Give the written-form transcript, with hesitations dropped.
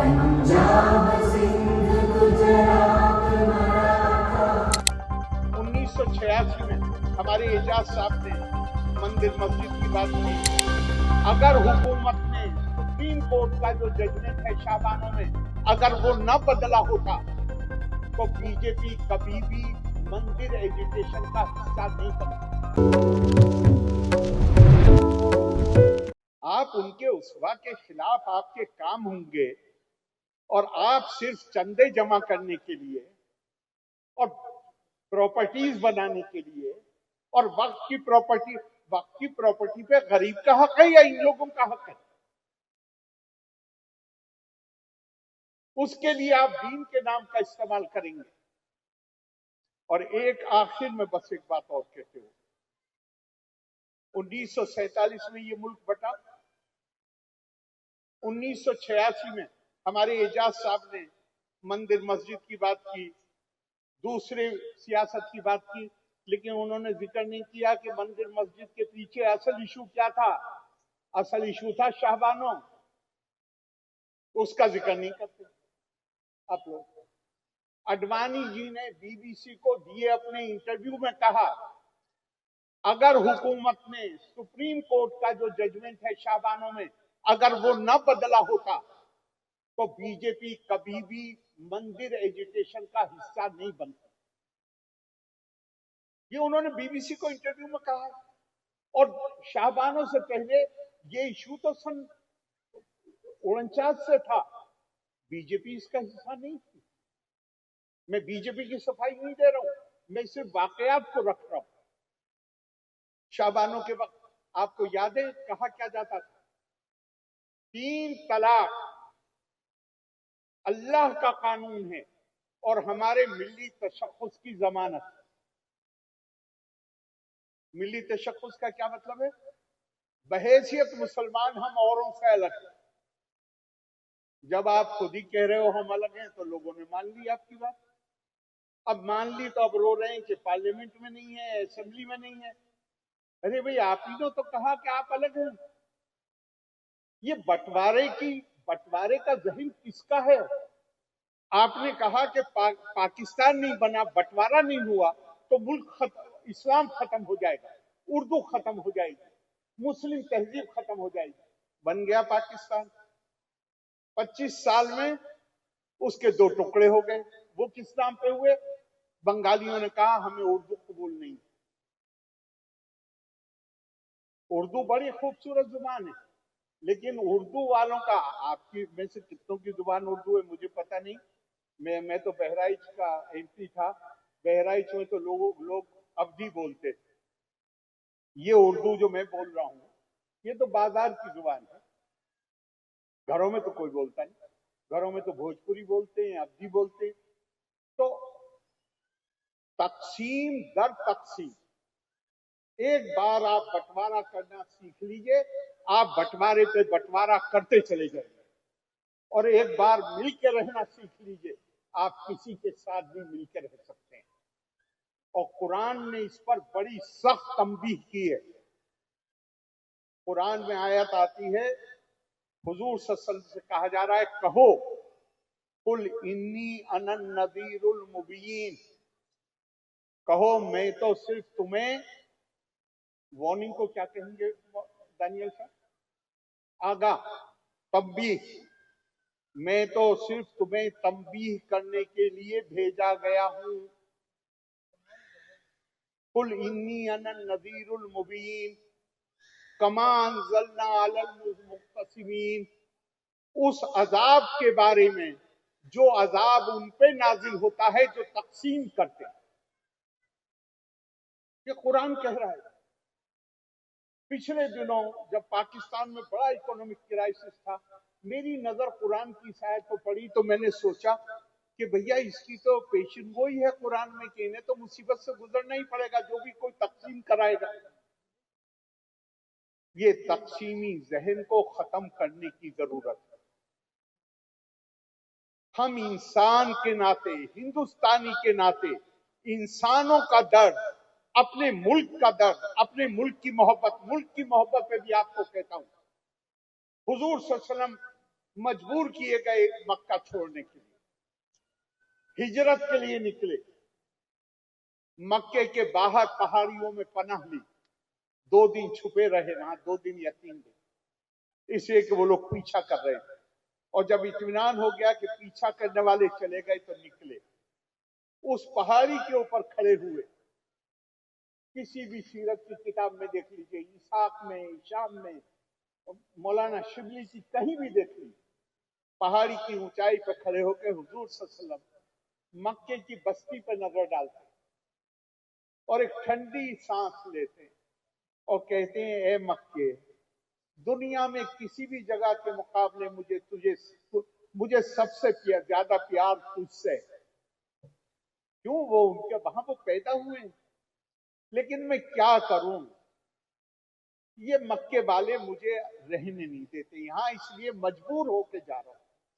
1986 में हमारे एजाज साहब ने मंदिर मस्जिद की बात की। अगर हुकूमत ने सुप्रीम कोर्ट का जो जजमेंट है शाबानों में अगर वो न बदला होता तो बीजेपी कभी भी मंदिर एजुकेशन का हिस्सा नहीं बनता। आप उनके उसवा के खिलाफ आपके काम होंगे और आप सिर्फ चंदे जमा करने के लिए और प्रॉपर्टीज बनाने के लिए और वक्त की प्रॉपर्टी पे गरीब का हक है या इन लोगों का हक है? उसके लिए आप दीन के नाम का इस्तेमाल करेंगे। और एक आखिर में बस एक बात और कहते हो, 1947 में ये मुल्क बटा, 1986 में हमारे एजाज साहब ने मंदिर मस्जिद की बात की, दूसरे सियासत की बात की, लेकिन उन्होंने जिक्र नहीं किया कि मंदिर मस्जिद के पीछे असल इशू क्या था। असल इशू था शाहबानों, उसका जिक्र नहीं करते आप लोग। अडवाणी जी ने बीबीसी को दिए अपने इंटरव्यू में कहा, अगर हुकूमत ने सुप्रीम कोर्ट का जो जजमेंट है शाहबानों में अगर वो न बदला होता तो बीजेपी कभी भी मंदिर एजुकेशन का हिस्सा नहीं बनता। ये उन्होंने बीबीसी को इंटरव्यू में कहा। और शाहबानों से पहले ये इशू तो सन 49 से था, बीजेपी इसका हिस्सा नहीं थी। मैं बीजेपी की सफाई नहीं दे रहा हूं, मैं सिर्फ वाकयात को रख रहा हूं। शाहबानों के वक्त आपको याद है कहा क्या जाता था, 3 तलाक अल्लाह का कानून है और हमारे मिली तशख्खुस की जमानत। मिली तशख्खुस का क्या मतलब है? बहैसियत मुसलमान हम औरों से अलग हैं। जब आप खुद ही कह रहे हो हम अलग हैं तो लोगों ने मान ली आपकी बात। अब मान ली तो अब रो रहे हैं कि पार्लियामेंट में नहीं है, असेंबली में नहीं है। अरे भाई, आप ही ने तो कहा कि आप अलग हैं। ये बंटवारे का जहन किसका है? आपने कहा कि पाकिस्तान नहीं बना, बंटवारा नहीं हुआ तो मुल्क इस्लाम खत्म हो जाएगा, उर्दू खत्म हो जाएगी, मुस्लिम तहजीब खत्म हो जाएगी। बन गया पाकिस्तान। 25 साल में उसके 2 टुकड़े हो गए। वो किस नाम पे हुए? बंगालियों ने कहा हमें उर्दू कबूल नहीं। उर्दू बड़ी खूबसूरत जुबान है, लेकिन उर्दू वालों का, आपकी में से कितनों की जुबान उर्दू है मुझे पता नहीं। मैं तो बहराइच का एमपी था। बहराइच में तो लोग अवधी बोलते थे। ये उर्दू जो मैं बोल रहा हूं ये तो बाजार की जुबान है। घरों में तो कोई बोलता नहीं। घरों में तो भोजपुरी बोलते हैं, अवधी बोलते हैं। तो तकसीम दर तकसीम, एक बार आप बंटवारा करना सीख लीजिए, आप बंटवारे पे बंटवारा करते चले जाइए। और एक बार मिलकर रहना सीख लीजिए, आप किसी के साथ भी मिलकर रह सकते हैं। और कुरान ने इस पर बड़ी सख्त तंबीह की है। कुरान में आयत आती है, हुजूर सल्लल्लाहु अलैहि वसल्लम से कहा जा रहा है, कहो कुल इन्नी अनन नज़ीरुल मुबीन, कहो मैं तो सिर्फ तुम्हें, वार्निंग को क्या कहेंगे दानियल साहब? आगाह, तंबीह, मैं तो सिर्फ तुम्हें तंबीह करने के लिए भेजा गया हूं। कुल इन्नी अनन नज़ीरुल मुबीन कमा अंज़लना अलल मुक़्तसिमीन, उस अजाब के बारे में जो अजाब उन पे नाजिल होता है जो तकसीम करते हैं। ये कुरान कह रहा है। पिछले दिनों जब पाकिस्तान में बड़ा इकोनॉमिक क्राइसिस था, मेरी नजर कुरान की इस आयत को पड़ी तो मैंने सोचा कि भैया इसकी तो पेशन गोई है कुरान में कि इन्हें तो मुसीबत से गुजरना ही पड़ेगा जो भी कोई तकसीम कराएगा। ये तकसीमी जहन को खत्म करने की जरूरत है। हम इंसान के नाते, हिंदुस्तानी के नाते, इंसानों का दर्द, अपने मुल्क का दर्द, अपने मुल्क की मोहब्बत पे भी आपको कहता हूं, हुजूर सल्लल्लाहु अलैहि वसल्लम मजबूर किए गए मक्का छोड़ने के लिए, हिजरत के लिए निकले। मक्के के बाहर पहाड़ियों में पनाह ली, 2 दिन छुपे रहे वहां, 2 दिन या 3 दिन, इसलिए कि वो लोग पीछा कर रहे थे। और जब इत्मीनान हो गया कि पीछा करने वाले चले गए तो निकले। उस पहाड़ी के ऊपर खड़े हुए, किसी भी सीरत की किताब में देख लीजिए, इसाक में, शाम में, मौलाना शिबली की कहीं भी देख लीजिए, पहाड़ी की ऊंचाई पर खड़े होकर हुजूर सल्लल्लाहु अलैहि वसल्लम मक्के की बस्ती पर नजर डालते और एक ठंडी सांस लेते और कहते हैं, ए मक्के, दुनिया में किसी भी जगह के मुकाबले मुझे सबसे ज्यादा प्यार तुझसे। क्यों? वो उनके वहां वो पैदा हुए हैं, लेकिन मैं क्या करूं, ये मक्के वाले मुझे रहने नहीं देते यहां, इसलिए मजबूर होके जा रहा हूं।